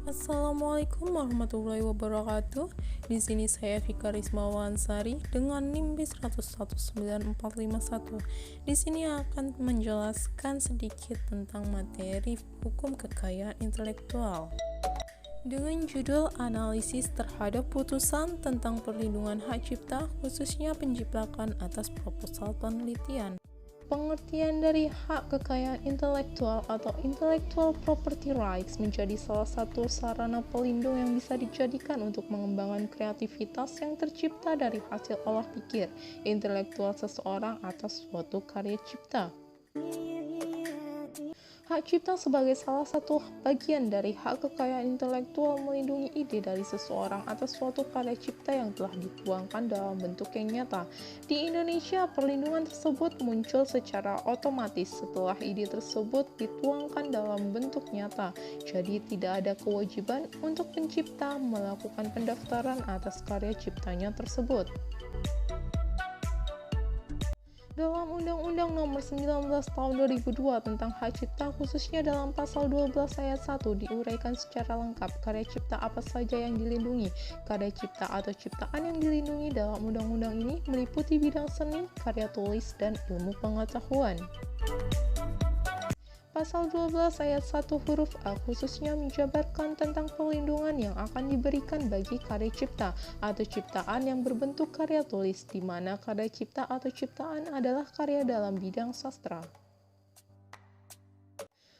Assalamualaikum warahmatullahi wabarakatuh. Di sini saya Fika Rismawansari dengan NIM B1019451. Di sini akan menjelaskan sedikit tentang materi hukum kekayaan intelektual. Dengan judul analisis terhadap putusan tentang perlindungan hak cipta, khususnya penciptakan atas proposal penelitian. Pengertian dari hak kekayaan intelektual atau intellectual property rights menjadi salah satu sarana pelindung yang bisa dijadikan untuk mengembangkan kreativitas yang tercipta dari hasil olah pikir intelektual seseorang atas suatu karya cipta. Hak cipta sebagai salah satu bagian dari hak kekayaan intelektual melindungi ide dari seseorang atas suatu karya cipta yang telah dituangkan dalam bentuk yang nyata. Di Indonesia, perlindungan tersebut muncul secara otomatis setelah ide tersebut dituangkan dalam bentuk nyata. Jadi tidak ada kewajiban untuk pencipta melakukan pendaftaran atas karya ciptanya tersebut. Dalam Undang-Undang Nomor 19 Tahun 2002 tentang Hak Cipta, khususnya dalam Pasal 12 Ayat 1 diuraikan secara lengkap karya cipta apa saja yang dilindungi. Karya cipta atau ciptaan yang dilindungi dalam undang-undang ini meliputi bidang seni, karya tulis, dan ilmu pengetahuan. Pasal 12 ayat 1 huruf A khususnya menjabarkan tentang perlindungan yang akan diberikan bagi karya cipta atau ciptaan yang berbentuk karya tulis, di mana karya cipta atau ciptaan adalah karya dalam bidang sastra.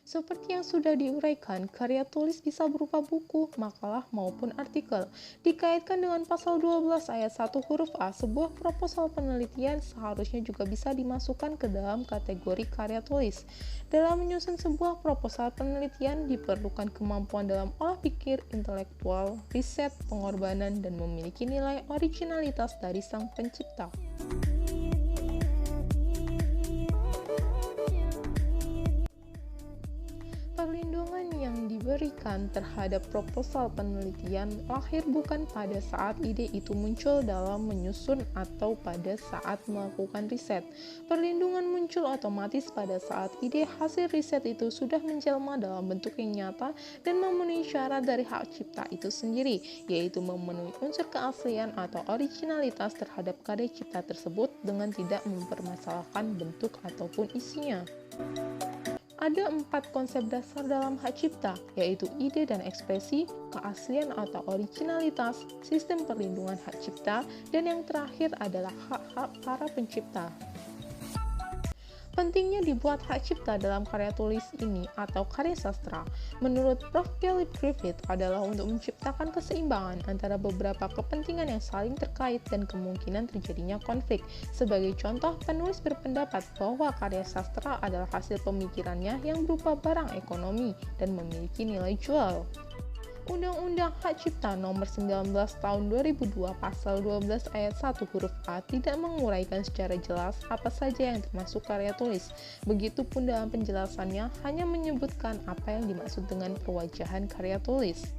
Seperti yang sudah diuraikan, karya tulis bisa berupa buku, makalah, maupun artikel. Dikaitkan dengan pasal 12 ayat 1 huruf A, sebuah proposal penelitian seharusnya juga bisa dimasukkan ke dalam kategori karya tulis. Dalam menyusun sebuah proposal penelitian, diperlukan kemampuan dalam olah pikir, intelektual, riset, pengorbanan, dan memiliki nilai originalitas dari sang pencipta. Perlindungan yang diberikan terhadap proposal penelitian lahir bukan pada saat ide itu muncul dalam menyusun atau pada saat melakukan riset. Perlindungan muncul otomatis pada saat ide hasil riset itu sudah menjelma dalam bentuk yang nyata dan memenuhi syarat dari hak cipta itu sendiri, yaitu memenuhi unsur keaslian atau originalitas terhadap karya cipta tersebut dengan tidak mempermasalahkan bentuk ataupun isinya. Ada 4 konsep dasar dalam hak cipta, yaitu ide dan ekspresi, keaslian atau originalitas, sistem perlindungan hak cipta, dan yang terakhir adalah hak-hak para pencipta. Pentingnya dibuat hak cipta dalam karya tulis ini atau karya sastra, menurut Prof. Philip Griffith adalah untuk menciptakan keseimbangan antara beberapa kepentingan yang saling terkait dan kemungkinan terjadinya konflik. Sebagai contoh, penulis berpendapat bahwa karya sastra adalah hasil pemikirannya yang berupa barang ekonomi dan memiliki nilai jual. Undang-Undang Hak Cipta Nomor 19 Tahun 2002 Pasal 12 Ayat 1 huruf A tidak menguraikan secara jelas apa saja yang termasuk karya tulis. Begitupun dalam penjelasannya hanya menyebutkan apa yang dimaksud dengan perwajahan karya tulis.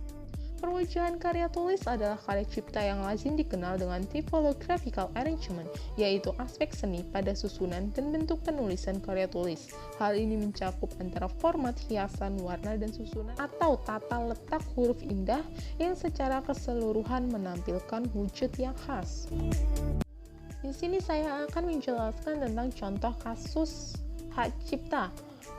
Perwajahan karya tulis adalah karya cipta yang lazim dikenal dengan typographical arrangement, yaitu aspek seni pada susunan dan bentuk penulisan karya tulis. Hal ini mencakup antara format, hiasan, warna, dan susunan atau tata letak huruf indah yang secara keseluruhan menampilkan wujud yang khas. Di sini saya akan menjelaskan tentang contoh kasus hak cipta.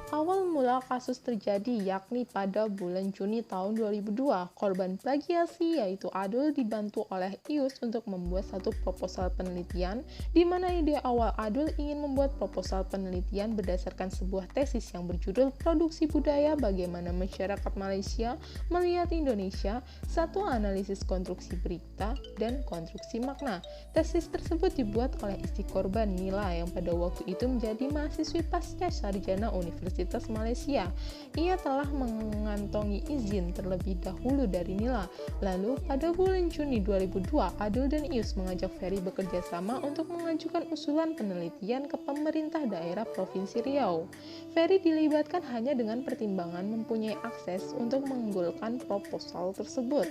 Awal mula kasus terjadi yakni pada bulan Juni tahun 2002. Korban plagiasi yaitu Adul dibantu oleh Ius untuk membuat satu proposal penelitian di mana ide awal Adul ingin membuat proposal penelitian berdasarkan sebuah tesis yang berjudul Produksi Budaya Bagaimana Masyarakat Malaysia Melihat Indonesia, satu analisis konstruksi berita dan konstruksi makna. Tesis tersebut dibuat oleh istri korban Nila yang pada waktu itu menjadi mahasiswi pasca sarjana Universitas Malaysia. Ia telah mengantongi izin terlebih dahulu dari Nila. Lalu pada bulan Juni 2002, Adul dan Ius mengajak Ferry bekerja sama untuk mengajukan usulan penelitian ke pemerintah daerah Provinsi Riau. Ferry dilibatkan hanya dengan pertimbangan mempunyai akses untuk mengunggulkan proposal tersebut.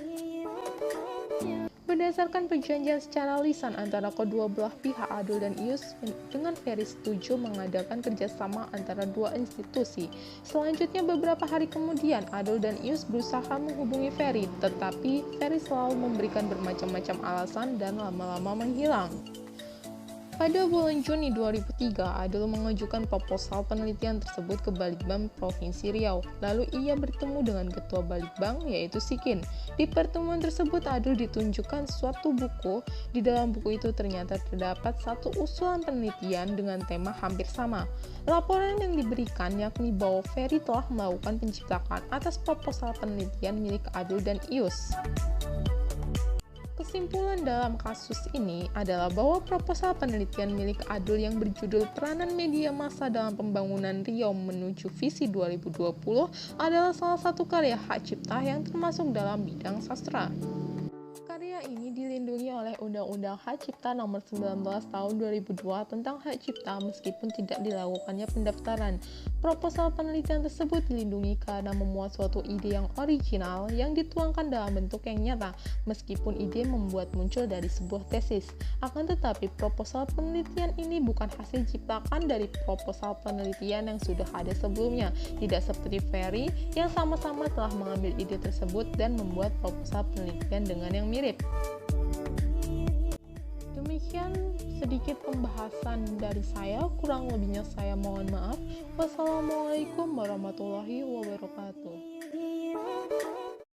Berdasarkan perjanjian secara lisan antara kedua belah pihak, Adul dan Ius dengan Ferry setuju mengadakan kerjasama antara dua institusi. Selanjutnya beberapa hari kemudian, Adul dan Ius berusaha menghubungi Ferry, tetapi Ferry selalu memberikan bermacam-macam alasan dan lama-lama menghilang. Pada bulan Juni 2003, Adul mengajukan proposal penelitian tersebut ke Balitbang Provinsi Riau. Lalu ia bertemu dengan Ketua Balitbang, yaitu Sikin. Di pertemuan tersebut, Adul ditunjukkan suatu buku. Di dalam buku itu ternyata terdapat satu usulan penelitian dengan tema hampir sama. Laporan yang diberikan yakni bahwa Ferry telah melakukan penciptakan atas proposal penelitian milik Adul dan Ius. Kesimpulan dalam kasus ini adalah bahwa proposal penelitian milik Adul yang berjudul Peranan Media Massa dalam Pembangunan Riau Menuju Visi 2020 adalah salah satu karya hak cipta yang termasuk dalam bidang sastra. Karya ini dilindungi oleh Undang-Undang Hak Cipta Nomor 19 Tahun 2002 tentang hak cipta meskipun tidak dilakukannya pendaftaran. Proposal penelitian tersebut dilindungi karena memuat suatu ide yang original yang dituangkan dalam bentuk yang nyata, meskipun ide membuat muncul dari sebuah tesis. Akan tetapi, proposal penelitian ini bukan hasil ciptakan dari proposal penelitian yang sudah ada sebelumnya, tidak seperti Ferry yang sama-sama telah mengambil ide tersebut dan membuat proposal penelitian dengan yang mirip. Demikian sedikit pembahasan dari saya, kurang lebihnya saya mohon maaf. Wassalamualaikum warahmatullahi wabarakatuh.